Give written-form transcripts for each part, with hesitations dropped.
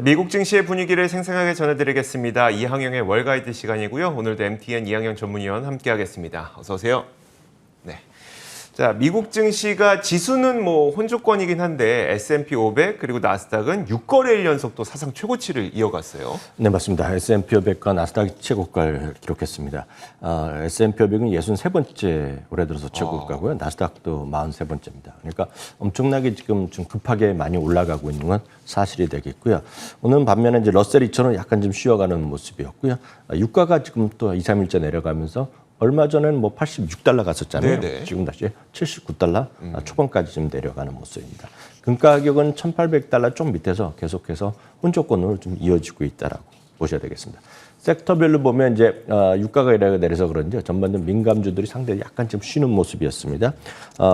미국 증시의 분위기를 생생하게 전해드리겠습니다. 이항영의 월가이드 시간이고요. 오늘도 MTN 이항영 전문위원 함께하겠습니다. 어서 오세요. 네. 자, 미국 증시가 지수는 혼조권이긴 한데 S&P 500 그리고 나스닥은 6거래일 연속 또 사상 최고치를 이어갔어요. 네, 맞습니다. S&P 500과 나스닥이 최고가를 기록했습니다. S&P 500은 63번째 올해 들어서 최고가고요. 나스닥도 43번째입니다. 그러니까 엄청나게 지금 좀 급하게 많이 올라가고 있는 건 사실이 되겠고요. 오늘 반면에 이제 러셀 2000은 약간 좀 쉬어가는 모습이었고요. 유가가 지금 또 2, 3일째 내려가면서 얼마 전에는 86달러 갔었잖아요. 네네. 지금 다시 79달러 초반까지 좀 내려가는 모습입니다. 금 가격은 1,800달러 좀 밑에서 계속해서 혼조권으로 좀 이어지고 있다라고 보셔야 되겠습니다. 섹터별로 보면 이제 유가가 내려서 그런지 전반적으로 민감주들이 상당히 약간 좀 쉬는 모습이었습니다.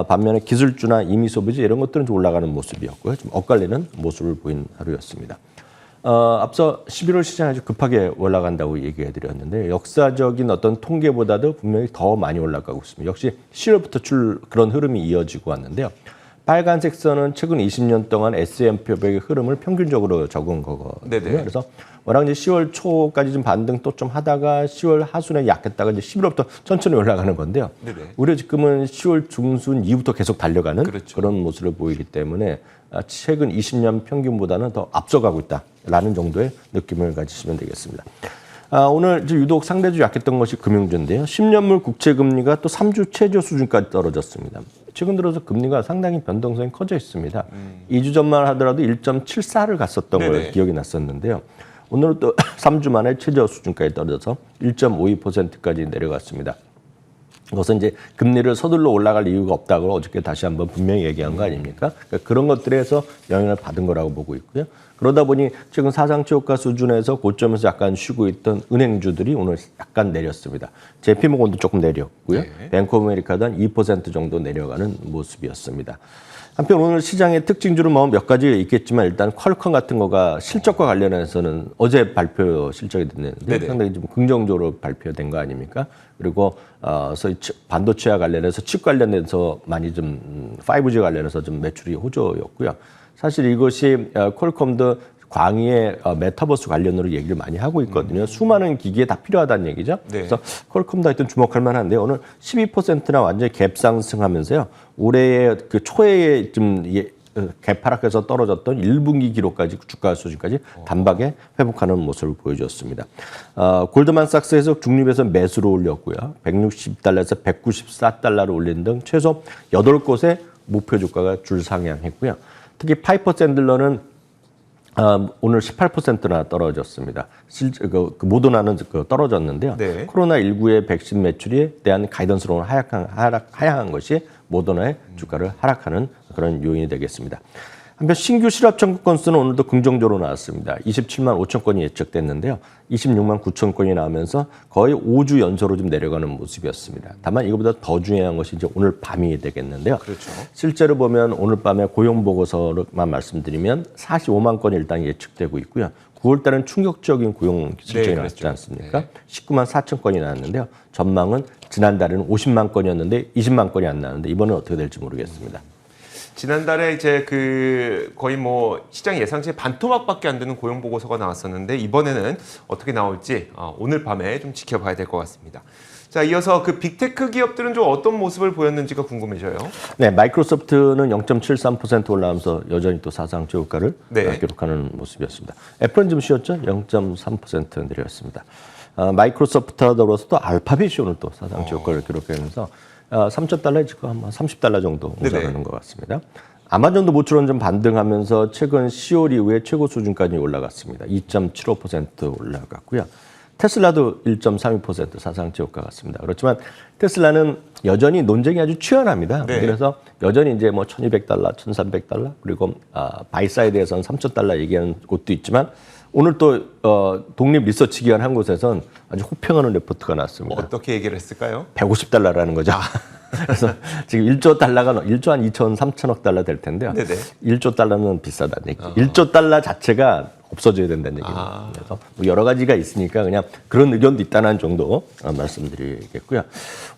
반면에 기술주나 임의소비주 이런 것들은 좀 올라가는 모습이었고요. 좀 엇갈리는 모습을 보인 하루였습니다. 앞서 11월 시장이 아주 급하게 올라간다고 얘기해드렸는데 역사적인 어떤 통계보다도 분명히 더 많이 올라가고 있습니다. 역시 10월부터 그런 흐름이 이어지고 왔는데요. 빨간색 선은 최근 20년 동안 S&P 500의 흐름을 평균적으로 적은 거거든요. 네네. 그래서 워낙 이제 10월 초까지 좀 반등 또 좀 하다가 10월 하순에 약했다가 이제 11월부터 천천히 올라가는 건데요. 네네. 우리가 지금은 10월 중순 이후부터 계속 달려가는 그렇죠. 그런 모습을 보이기 때문에 최근 20년 평균보다는 더 앞서가고 있다라는 정도의 느낌을 가지시면 되겠습니다. 오늘 유독 상대적으로 약했던 것이 금융주인데요. 10년물 국채금리가 또 3주 최저 수준까지 떨어졌습니다. 최근 들어서 금리가 상당히 변동성이 커져 있습니다. 2주 전만 하더라도 1.74를 갔었던 네네. 걸 기억이 났었는데요. 오늘은 또 3주 만에 최저 수준까지 떨어져서 1.52%까지 내려갔습니다. 그것은 이제 금리를 서둘러 올라갈 이유가 없다고 어저께 다시 한번 분명히 얘기한 거 아닙니까? 그러니까 그런 것들에서 영향을 받은 거라고 보고 있고요. 그러다 보니 최근 사상 최고가 수준에서 고점에서 약간 쉬고 있던 은행주들이 오늘 약간 내렸습니다. JP모건도 조금 내렸고요. 네. 뱅크 오브 아메리카도 한 2% 정도 내려가는 모습이었습니다. 한편 오늘 시장의 특징주는 몇 가지 있겠지만 일단 퀄컴 같은 거가 실적과 관련해서는 어제 발표 실적이 됐는데 네네. 상당히 좀 긍정적으로 발표된 거 아닙니까? 그리고 소위 반도체와 관련해서 칩 관련해서 많이 좀 5G 관련해서 좀 매출이 호조였고요. 사실 이것이 퀄컴도 광의의 메타버스 관련으로 얘기를 많이 하고 있거든요. 수많은 기기에 다 필요하다는 얘기죠. 네. 그래서 퀄컴도 하여튼 주목할 만한데 오늘 12%나 완전히 갭 상승하면서요. 올해의 그 초에 좀 갭 하락해서 떨어졌던 1분기 기록까지 주가 수준까지 단박에 회복하는 모습을 보여줬습니다. 골드만삭스에서 중립에서 매수를 올렸고요. 160달러에서 194달러를 올린 등 최소 8곳의 목표 주가가 줄 상향했고요. 특히 파이퍼 샌들러는 오늘 18%나 떨어졌습니다. 모더나는 떨어졌는데요. 네. 코로나19의 백신 매출에 대한 가이던스로는 하향한 것이 모더나의 주가를 하락하는 그런 요인이 되겠습니다. 한편 신규 실업 청구 건수는 오늘도 긍정적으로 나왔습니다. 27만 5천 건이 예측됐는데요. 26만 9천 건이 나오면서 거의 5주 연속으로 좀 내려가는 모습이었습니다. 다만 이거보다 더 중요한 것이 이제 오늘 밤이 되겠는데요. 그렇죠. 실제로 보면 오늘 밤에 고용 보고서만 말씀드리면 45만 건이 일단 예측되고 있고요. 9월 달은 충격적인 고용 실적이 나왔지 않습니까? 네. 19만 4천 건이 나왔는데요. 전망은 지난달에는 50만 건이었는데 20만 건이 안 나왔는데 이번엔 어떻게 될지 모르겠습니다. 지난달에 이제 거의 시장 예상치의 반토막밖에 안 되는 고용 보고서가 나왔었는데 이번에는 어떻게 나올지 오늘 밤에 좀 지켜봐야 될 것 같습니다. 자, 이어서 그 빅테크 기업들은 좀 어떤 모습을 보였는지가 궁금해져요. 네, 마이크로소프트는 0.73% 올라가면서 여전히 또 사상 최고가를 네. 기록하는 모습이었습니다. 애플은 좀 쉬었죠? 0.3% 내렸습니다. 마이크로소프트와 더불어서 또 알파벳이 오늘 또 사상 최고가를 기록하면서 3,000달러에 지금 한 30달러 정도 올라가는 것 같습니다. 아마존도 모처럼 좀 반등하면서 최근 10월 이후에 최고 수준까지 올라갔습니다. 2.75% 올라갔고요. 테슬라도 1.32% 사상 최고가 같습니다. 그렇지만 테슬라는 여전히 논쟁이 아주 치열합니다. 네. 그래서 여전히 이제 1,200달러, 1,300달러 그리고 바이사이드에서는 3,000달러 얘기하는 곳도 있지만 오늘 또 독립 리서치 기관 한 곳에선 아주 호평하는 리포트가 나왔습니다. 어떻게 얘기를 했을까요? 150달러라는 거죠. 그래서 지금 1조 달러가 1조 한 2천 3천억 달러 될 텐데요. 네네. 1조 달러는 비싸다는 얘기. 1조 달러 자체가 없어져야 된다는 얘기입니다. 그래서 여러 가지가 있으니까 그냥 그런 의견도 있다는 정도 말씀드리겠고요.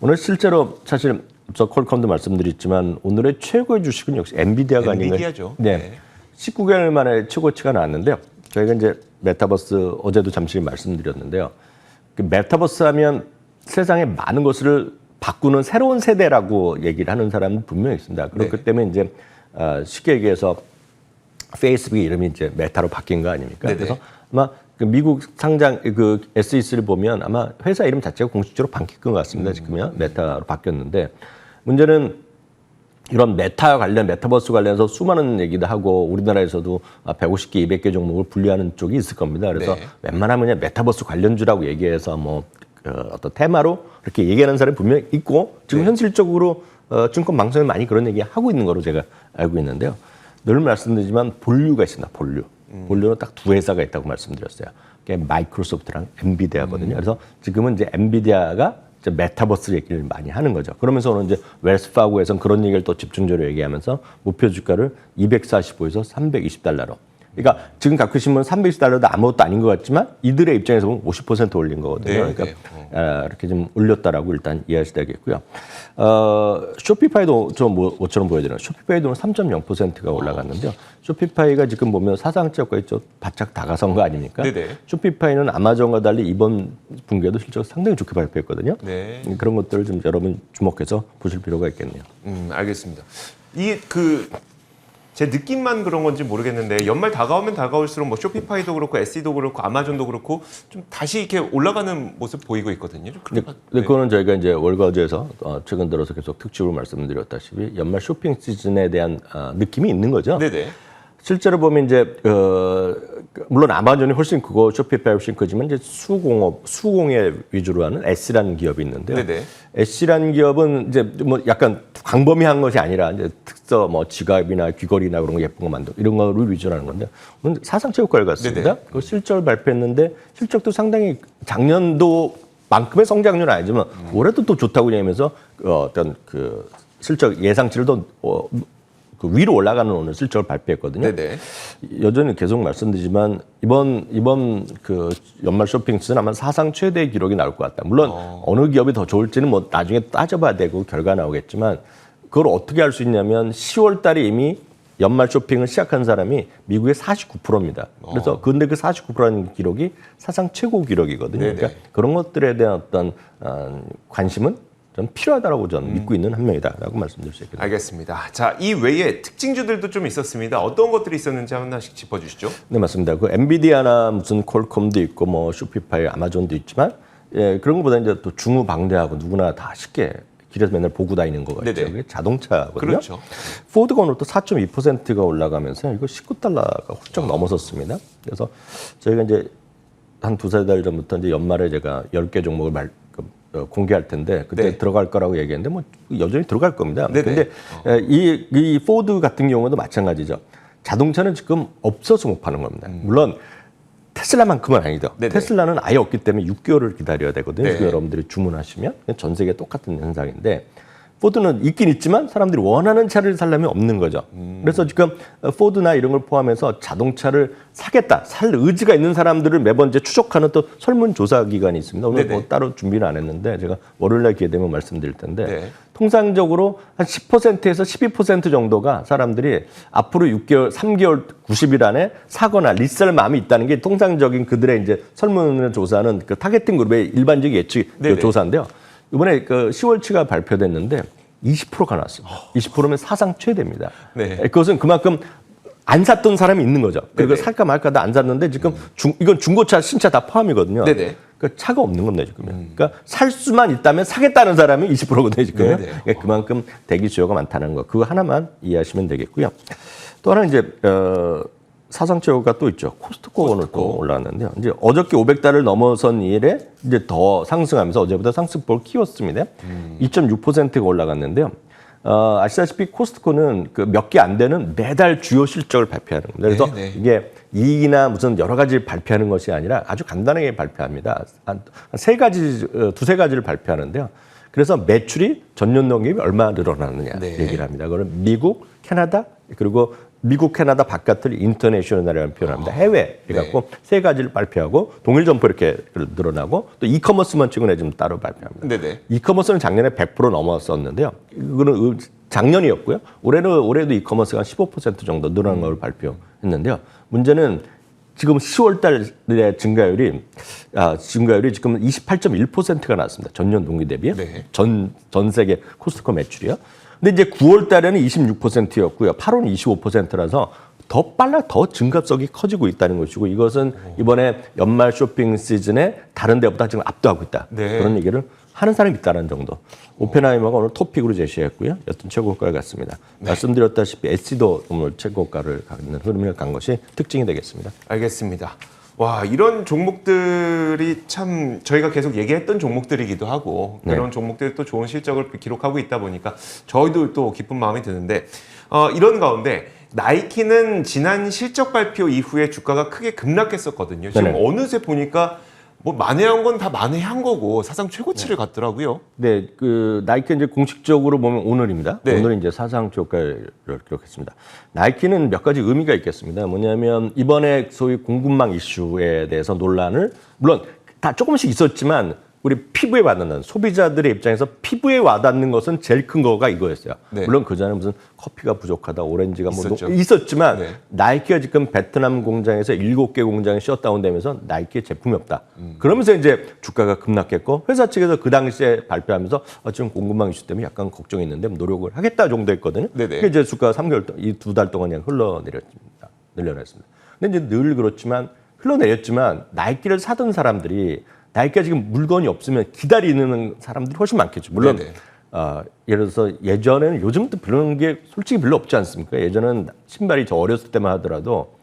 오늘 실제로 사실 저 퀄컴도 말씀드렸지만 오늘의 최고의 주식은 역시 엔비디아가 아닌가요? 엔비디아죠. 네. 19개월 만에 최고치가 나왔는데요. 저희가 이제 메타버스 어제도 잠시 말씀드렸는데요. 그 메타버스 하면 세상에 많은 것을 바꾸는 새로운 세대라고 얘기를 하는 사람은 분명히 있습니다. 그렇기 네. 때문에 이제 쉽게 얘기해서 페이스북의 이름이 이제 메타로 바뀐 거 아닙니까? 네네. 그래서 아마 그 미국 상장 그 SEC를 보면 아마 회사 이름 자체가 공식적으로 바뀐 것 같습니다. 지금요 메타로 바뀌었는데 문제는 이런 메타 관련 메타버스 관련해서 수많은 얘기도 하고 우리나라에서도 150개, 200개 종목을 분류하는 쪽이 있을 겁니다. 그래서 네. 웬만하면 그냥 메타버스 관련주라고 얘기해서 뭐 어떤 테마로 이렇게 얘기하는 사람이 분명히 있고 지금 네. 현실적으로 증권 방송에 많이 그런 얘기 하고 있는 거로 제가 알고 있는데요. 늘 말씀드리지만 본류가 있습니다. 본류. 본류는 딱 두 회사가 있다고 말씀드렸어요. 그게 마이크로소프트랑 엔비디아거든요. 그래서 지금은 이제 엔비디아가 이제 메타버스 얘기를 많이 하는 거죠. 그러면서 오늘 이제 웰스파고에서는 그런 얘기를 또 집중적으로 얘기하면서 목표 주가를 245에서 320달러로. 그러니까 지금 갖고 계신 분은 320달러도 아무것도 아닌 것 같지만 이들의 입장에서 보면 50% 올린 거거든요. 네, 그러니까 네. 이렇게 좀 올렸다라고 일단 이해하셔야겠고요. 쇼피파이도 좀 뭐처럼 보여드려요. 쇼피파이도 3.0%가 올라갔는데요. 쇼피파이가 지금 보면 사상체육과에 좀 바짝 다가선 거 아닙니까? 네네. 쇼피파이는 아마존과 달리 이번 분기에도 실적 상당히 좋게 발표했거든요. 네. 그런 것들을 좀 여러분 주목해서 보실 필요가 있겠네요. 알겠습니다. 제 느낌만 그런 건지 모르겠는데 연말 다가오면 다가올수록 뭐 쇼피파이도 그렇고 SE도 그렇고 아마존도 그렇고 좀 다시 이렇게 올라가는 모습 보이고 있거든요. 좀 근데 그거는 저희가 이제 월가제에서 최근 들어서 계속 특집으로 말씀드렸다시피 연말 쇼핑 시즌에 대한 느낌이 있는 거죠. 네네. 실제로 보면 이제 물론 아마존이 훨씬 크고 쇼피파이 훨씬 크지만 이제 수공예 위주로 하는 S라는 기업이 있는데요. 네네. S라는 기업은 이제 뭐 약간 광범위한 것이 아니라 이제 특서 뭐 지갑이나 귀걸이나 그런 거 예쁜 거 만들고 이런 거를 위주로 하는 건데 오늘 사상체육과를 갔습니다. 네네. 그 실적을 발표했는데 실적도 상당히 작년도 만큼의 성장률은 아니지만 올해도 또 좋다고 얘기하면서 어떤 그 실적 예상치를 더 그 위로 올라가는 오늘 실적을 발표했거든요. 네네. 여전히 계속 말씀드리지만 이번 그 연말 쇼핑 시즌 아마 사상 최대 기록이 나올 것 같다. 물론 어느 기업이 더 좋을지는 뭐 나중에 따져봐야 되고 결과 나오겠지만 그걸 어떻게 할 수 있냐면 10월 달에 이미 연말 쇼핑을 시작한 사람이 미국의 49%입니다. 그래서 근데 그 49%라는 기록이 사상 최고 기록이거든요. 네네. 그러니까 그런 것들에 대한 어떤 관심은 좀 필요하다고 저는 믿고 있는 한 명이다라고 말씀드릴 수 있겠습니다. 알겠습니다. 자, 이 외에 특징주들도 좀 있었습니다. 어떤 것들이 있었는지 하나씩 짚어주시죠. 네, 맞습니다. 그 엔비디아나 무슨 퀄컴도 있고 뭐 쇼피파이, 아마존도 있지만 그런 것보다 이제 또 중후방대하고 누구나 다 쉽게 길에서 맨날 보고 다니는 거 같죠. 네네. 그게 자동차거든요. 그렇죠. 포드가 오늘 또 4.2%가 올라가면서 이거 19달러가 훌쩍 넘어섰습니다. 그래서 저희가 이제 한 두세 달 전부터 이제 연말에 제가 10개 종목을 공개할 텐데 그때 네. 들어갈 거라고 얘기했는데 뭐 여전히 들어갈 겁니다. 네네. 근데 이 포드 같은 경우도 마찬가지죠. 자동차는 지금 없어서 못 파는 겁니다. 물론 테슬라만큼은 아니죠. 네네. 테슬라는 아예 없기 때문에 6개월을 기다려야 되거든요. 네. 지금 여러분들이 주문하시면 전 세계 똑같은 현상인데 포드는 있긴 있지만 사람들이 원하는 차를 살려면 없는 거죠. 그래서 지금 포드나 이런 걸 포함해서 자동차를 사겠다, 살 의지가 있는 사람들을 매번 이제 추적하는 또 설문조사 기관이 있습니다. 오늘 네네. 뭐 따로 준비는 안 했는데 제가 월요일날 기회 되면 말씀드릴 텐데 네. 통상적으로 한 10%에서 12% 정도가 사람들이 앞으로 6개월, 3개월, 90일 안에 사거나 리스할 마음이 있다는 게 통상적인 그들의 이제 설문을 조사하는 그 타겟팅 그룹의 일반적인 예측 네네. 조사인데요. 이번에 그 10월치가 발표됐는데 20%가 나왔습니다. 20%면 사상 최대입니다. 네. 그것은 그만큼 안 샀던 사람이 있는 거죠. 그리고 네네. 살까 말까 다 안 샀는데 지금 이건 중고차, 신차 다 포함이거든요. 네네. 그러니까 차가 없는 겁니다, 지금. 그러니까 살 수만 있다면 사겠다는 사람이 20%거든요, 지금. 네네. 그러니까 그만큼 대기 수요가 많다는 거. 그거 하나만 이해하시면 되겠고요. 또 하나 이제 사상체육가 또 있죠. 코스트코가 오늘 또 올라왔는데요. 이제 어저께 500달을 넘어선 이래 이제 더 상승하면서 어제보다 상승폭을 키웠습니다. 2.6%가 올라갔는데요. 아시다시피 코스트코는 그 몇 개 안 되는 매달 주요 실적을 발표하는 겁니다. 그래서 네. 이게 이익이나 무슨 여러 가지를 발표하는 것이 아니라 아주 간단하게 발표합니다. 한 세 가지, 두세 가지를 발표하는데요. 그래서 매출이 전년 동기비 얼마 늘어났느냐 네. 얘기를 합니다. 그건 미국, 캐나다, 그리고 미국, 캐나다 바깥을 인터내셔널이라는 표현을 합니다. 해외 해갖고 세 가지를 발표하고 동일 점포 이렇게 늘어나고 또 이커머스만 최근에 좀 따로 발표합니다. 네네. 이커머스는 작년에 100% 넘었었는데요. 이거는 작년이었고요. 올해도 이커머스가 한 15% 정도 늘어난 걸 발표했는데요. 문제는 지금 10월 달에 증가율이 지금 28.1%가 나왔습니다. 전년 동기 대비요. 네. 전 세계 코스트코 매출이요. 근데 이제 9월 달에는 26%였고요. 8월은 25%라서 더 증가성이 커지고 있다는 것이고 이것은 이번에 연말 쇼핑 시즌에 다른 데보다 지금 압도하고 있다. 네. 그런 얘기를 하는 사람이 있다는 정도. 오펜하이머가 오늘 토픽으로 제시했고요. 여튼 최고가를 갔습니다. 말씀드렸다시피 SC도 오늘 최고가를 갖는 흐름을 간 것이 특징이 되겠습니다. 알겠습니다. 와, 이런 종목들이 참 저희가 계속 얘기했던 종목들이기도 하고 그런 종목들이 또 좋은 실적을 기록하고 있다 보니까 저희도 또 기쁜 마음이 드는데 이런 가운데 나이키는 지난 실적 발표 이후에 주가가 크게 급락했었거든요. 지금 네네. 어느새 보니까 뭐 만회한 건 다 만회한 거고 사상 최고치를 갔더라고요. 네, 나이키 이제 공식적으로 보면 오늘입니다. 네. 오늘 이제 사상 최고가를 기록했습니다. 나이키는 몇 가지 의미가 있겠습니다. 뭐냐면 이번에 소위 공급망 이슈에 대해서 논란을 물론 다 조금씩 있었지만 우리 피부에 와닿는 소비자들의 입장에서 피부에 와닿는 것은 제일 큰 거가 이거였어요. 네. 물론 그 전에 무슨 커피가 부족하다, 오렌지가 뭐 있었죠. 있었지만 네. 나이키가 지금 베트남 공장에서 7개 공장이 셧다운되면서 나이키의 제품이 없다. 그러면서 이제 주가가 급락했고 회사 측에서 그 당시에 발표하면서 지금 공급망 이슈 때문에 약간 걱정했는데 노력을 하겠다 정도 했거든요. 네네. 그게 이제 주가가 3개월 이 2달 동안 그냥 늘려냈습니다. 근데 이제 늘 그렇지만 흘러내렸지만 나이키를 사던 사람들이 나이키가 지금 물건이 없으면 기다리는 사람들이 훨씬 많겠죠. 물론 예를 들어서 예전에는 요즘도 그런 게 솔직히 별로 없지 않습니까? 예전에는 신발이 저 어렸을 때만 하더라도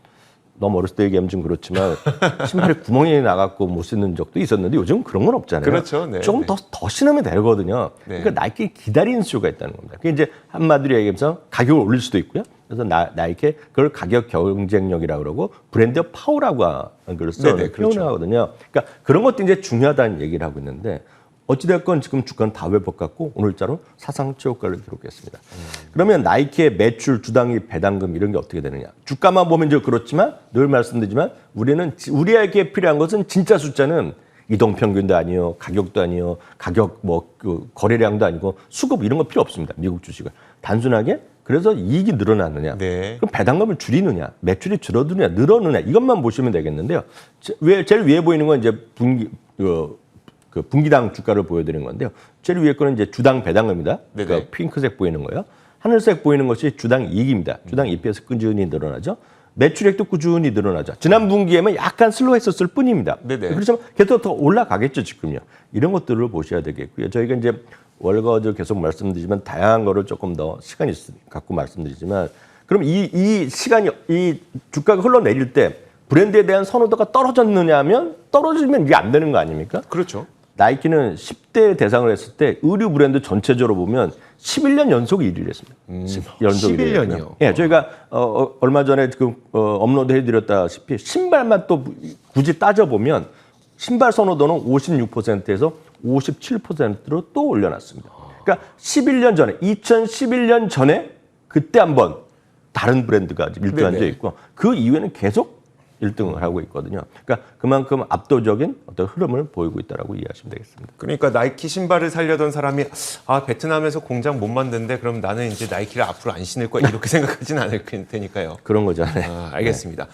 너무 어렸을 때 얘기하면 좀 그렇지만 신발에 구멍이 나갖고 못 신는 적도 있었는데 요즘은 그런 건 없잖아요. 그렇죠. 네, 조금 네. 더 신으면 되거든요. 네. 그러니까 나이키 기다리는 수요가 있다는 겁니다. 그게 이제 한마디로 얘기하면서 가격을 올릴 수도 있고요. 그래서 나이키 그걸 가격 경쟁력이라고 그러고 브랜드 파워라고 그걸 네네, 그렇죠. 표현을 하거든요. 그러니까 그런 것도 이제 중요하다는 얘기를 하고 있는데 어찌됐건 지금 주가는 다 회복했고 오늘자로 사상 최고가를 기록했습니다. 그러면 나이키의 매출, 주당이 배당금 이런 게 어떻게 되느냐? 주가만 보면 이제 그렇지만 늘 말씀드리지만 우리에게 필요한 것은 진짜 숫자는 이동평균도 아니요, 가격도 아니요, 가격 거래량도 아니고 수급 이런 거 필요 없습니다. 미국 주식은 단순하게 그래서 이익이 늘어나느냐, 네. 그럼 배당금을 줄이느냐, 매출이 줄어드느냐, 늘어느냐 이것만 보시면 되겠는데요. 제일 위에 보이는 건 이제 분기당 주가를 보여드리는 건데요. 제일 위에 거는 이제 주당 배당금입니다. 네네. 그러니까 핑크색 보이는 거예요. 하늘색 보이는 것이 주당 이익입니다. 주당 EPS 꾸준히 늘어나죠. 매출액도 꾸준히 늘어나죠. 지난 분기에만 약간 슬로했었을 뿐입니다. 네네. 그렇지만 계속 더 올라가겠죠, 지금요. 이런 것들을 보셔야 되겠고요. 저희가 이제 월거를 계속 말씀드리지만 다양한 거를 조금 더 시간이 갖고 말씀드리지만 그럼 이 시간이 이 주가가 흘러내릴 때 브랜드에 대한 선호도가 떨어졌느냐 하면 떨어지면 이게 안 되는 거 아닙니까? 그렇죠. 나이키는 10대 대상을 했을 때 의류 브랜드 전체적으로 보면 11년 연속 1위를 했습니다. 연속 11년이요? 1위였고요. 예, 저희가 얼마 전에 업로드 해드렸다시피 신발만 또 굳이 따져보면 신발 선호도는 56%에서 57%로 또 올려놨습니다. 그러니까 11년 전에 2011년 전에 그때 한번 다른 브랜드가 1등 앉아 있고 그 이후에는 계속 1등을 하고 있거든요. 그러니까 그만큼 압도적인 어떤 흐름을 보이고 있다고 이해하시면 되겠습니다. 그러니까 나이키 신발을 살려던 사람이 베트남에서 공장 못 만드는데 그럼 나는 이제 나이키를 앞으로 안 신을 거야 이렇게 생각하진 않을 테니까요. 그런 거잖아요. 알겠습니다.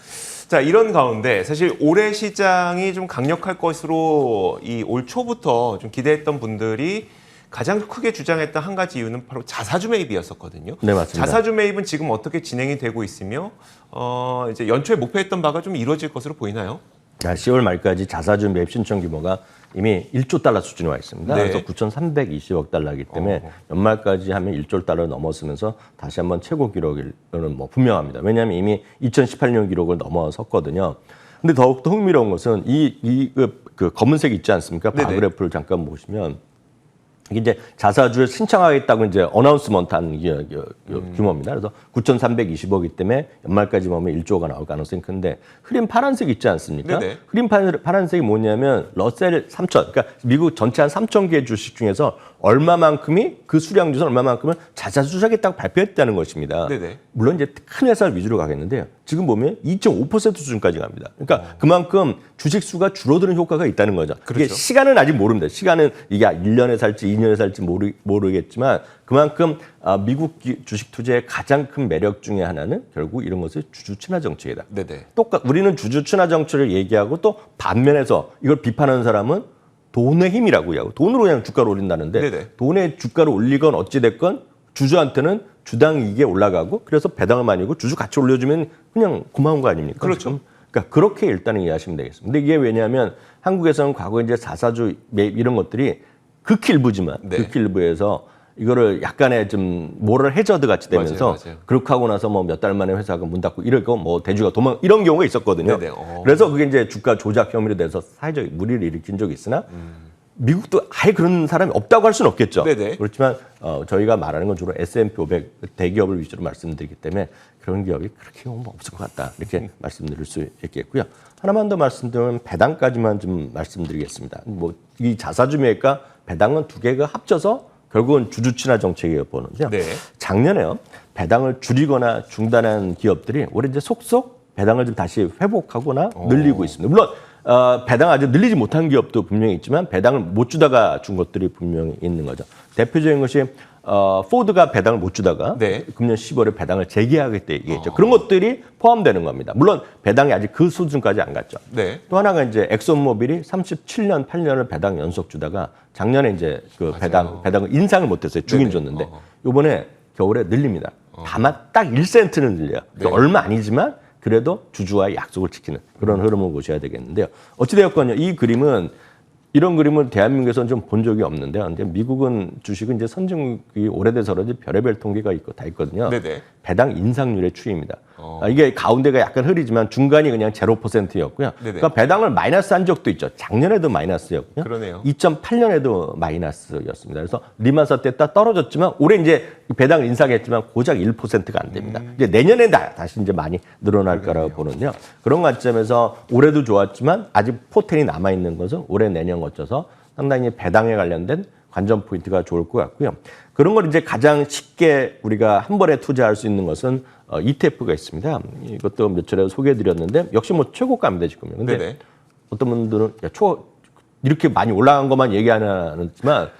자, 이런 가운데 사실 올해 시장이 좀 강력할 것으로 이 올 초부터 좀 기대했던 분들이 가장 크게 주장했던 한 가지 이유는 바로 자사주 매입이었었거든요. 네, 맞습니다. 자사주 매입은 지금 어떻게 진행이 되고 있으며 이제 연초에 목표했던 바가 좀 이루어질 것으로 보이나요? 10월 말까지 자사주 매입 신청 규모가 이미 1조 달러 수준에 와 있습니다. 네. 그래서 9,320억 달러이기 때문에 연말까지 하면 1조 달러 넘었으면서 다시 한번 최고 기록은 뭐 분명합니다. 왜냐하면 이미 2018년 기록을 넘어섰거든요. 근데 더욱더 흥미로운 것은 그 검은색 있지 않습니까? 바그래프를 잠깐 보시면 이게 이제 자사주를 신청하겠다고 이제 어나운스먼트한 규모입니다. 그래서 9,320억이기 때문에 연말까지 보면 1조가 나올 가능성이 큰데 흐린 파란색 있지 않습니까? 네네. 흐린 파란색이 뭐냐면 러셀 3,000, 그러니까 미국 전체 한 3,000개 주식 중에서 얼마만큼이 그 수량 중에서 얼마만큼을 자사 투자하겠다고 발표했다는 것입니다. 네네. 물론 이제 큰 회사 위주로 가겠는데요. 지금 보면 2.5% 수준까지 갑니다. 그러니까 그만큼 주식 수가 줄어드는 효과가 있다는 거죠. 이게 그렇죠. 시간은 아직 모릅니다. 시간은 이게 1년에 살지 2년에 살지 모르겠지만 그만큼 미국 주식 투자의 가장 큰 매력 중에 하나는 결국 이런 것을 주주 친화 정책이다. 네네. 우리는 주주 친화 정책을 얘기하고 또 반면에서 이걸 비판하는 사람은 돈의 힘이라고 하고 돈으로 그냥 주가를 올린다는데 네네. 돈의 주가를 올리건 어찌 됐건 주주한테는 주당 이익에 올라가고 그래서 배당을 많이 주고 주주 같이 올려주면 그냥 고마운 거 아닙니까? 그렇죠. 지금? 그러니까 그렇게 일단은 이해하시면 되겠습니다. 근데 이게 왜냐하면 한국에서는 과거 이제 자사주 이런 것들이 극히 일부지만 네. 극히 일부에서 이거를 약간의 좀 모럴 해저드 같이 되면서 맞아요. 그렇게 하고 나서 뭐 몇 달 만에 회사가 문 닫고 이러고 뭐 대주가 도망 이런 경우가 있었거든요. 네네. 그래서 그게 이제 주가 조작 혐의로 돼서 사회적 물의를 일으킨 적이 있으나 미국도 아예 그런 사람이 없다고 할 수는 없겠죠. 네네. 그렇지만 저희가 말하는 건 주로 S&P 500 대기업을 위주로 말씀드리기 때문에 그런 기업이 그렇게 뭐 없을 것 같다 이렇게 말씀드릴 수 있겠고요. 하나만 더 말씀드리면 배당까지만 좀 말씀드리겠습니다. 뭐 이 자사주 매입과 배당은 두 개가 합쳐서 결국은 주주 친화 정책이에요 보는데요. 네. 작년에요 배당을 줄이거나 중단한 기업들이 올해 이제 속속 배당을 좀 다시 회복하거나 늘리고 있습니다. 물론 배당 아직 늘리지 못한 기업도 분명히 있지만 배당을 못 주다가 준 것들이 분명히 있는 거죠. 대표적인 것이 포드가 배당을 못 주다가 네. 금년 10월에 배당을 재개하겠다 얘기했죠. 그런 것들이 포함되는 겁니다. 물론 배당이 아직 그 수준까지 안 갔죠. 네. 또 하나가 이제 엑손모빌이 37년, 8년을 배당 연속 주다가 작년에 이제 그 배당을 인상을 못했어요. 주긴 네네. 줬는데 이번에 겨울에 늘립니다. 다만 딱 1센트는 늘려요. 네. 얼마 아니지만 그래도 주주와의 약속을 지키는 그런 흐름을 보셔야 되겠는데요. 어찌되었건요, 이 그림은 이런 그림을 대한민국에서는 좀 본 적이 없는데요. 근데 미국은 주식은 이제 선진국이 오래돼서 그런지 별의별 통계가 있고 다 있거든요. 네네. 배당 인상률의 추이입니다. 이게 가운데가 약간 흐리지만 중간이 그냥 0%였고요. 네네. 그러니까 배당을 마이너스 한 적도 있죠. 작년에도 마이너스였고요. 그러네요. 2008년에도 마이너스였습니다. 그래서 리만 사태 때 딱 떨어졌지만 올해 이제 배당을 인상했지만 고작 1%가 안 됩니다. 이제 내년에 다시 이제 많이 늘어날 거라고 보는데요. 그런 관점에서 올해도 좋았지만 아직 포텐이 남아 있는 것은 올해 내년 거쳐서 상당히 배당에 관련된 관전 포인트가 좋을 것 같고요. 그런 걸 이제 가장 쉽게 우리가 한 번에 투자할 수 있는 것은 ETF가 있습니다. 이것도 몇 차례 소개해드렸는데 역시 뭐 최고가입니다 지금요. 근데 네네. 어떤 분들은 이렇게 많이 올라간 것만 얘기 안 하지만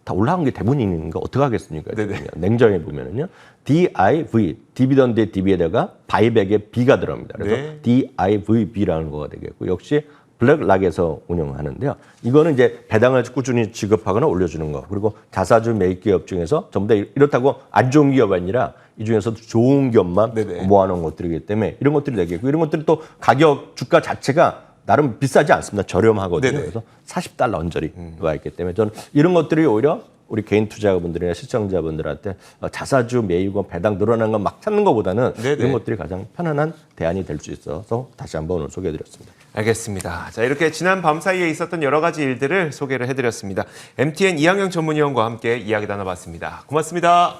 다 올라간 게 대부분이니까 어떻게 하겠습니까? 네네. 냉정히 보면은요. DIV, 디비던드의 DB에다가 바이백의 B가 들어갑니다. 그래서 네. DIVB라는 거가 되겠고 역시 블랙락에서 운영하는데요. 이거는 이제 배당을 꾸준히 지급하거나 올려주는 거. 그리고 자사주 매입 기업 중에서 전부 다 이렇다고 안 좋은 기업이 아니라 이 중에서도 좋은 기업만 네네. 모아놓은 것들이기 때문에 이런 것들이 되겠고 이런 것들이 또 가격 주가 자체가 나름 비싸지 않습니다. 저렴하거든요. 네네. 그래서 $40 언저리가 있기 때문에 저는 이런 것들이 오히려 우리 개인 투자자분들이나 시청자분들한테 자사주 매입과 배당 늘어난 건 막 찾는 것보다는 네네. 이런 것들이 가장 편안한 대안이 될 수 있어서 다시 한번 오늘 소개해드렸습니다. 알겠습니다. 자, 이렇게 지난 밤 사이에 있었던 여러 가지 일들을 소개를 해드렸습니다. MTN 이항영 전문위원과 함께 이야기 나눠봤습니다. 고맙습니다.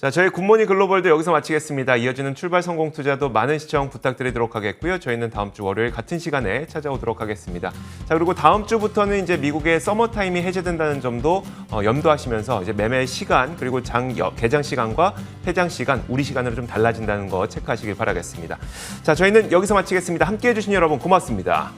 자, 저희 굿모닝 글로벌도 여기서 마치겠습니다. 이어지는 출발 성공 투자도 많은 시청 부탁드리도록 하겠고요. 저희는 다음 주 월요일 같은 시간에 찾아오도록 하겠습니다. 자, 그리고 다음 주부터는 이제 미국의 서머 타임이 해제된다는 점도 염두하시면서 이제 매매 시간 그리고 개장 시간과 폐장 시간 우리 시간으로 좀 달라진다는 거 체크하시길 바라겠습니다. 자, 저희는 여기서 마치겠습니다. 함께해 주신 여러분 고맙습니다.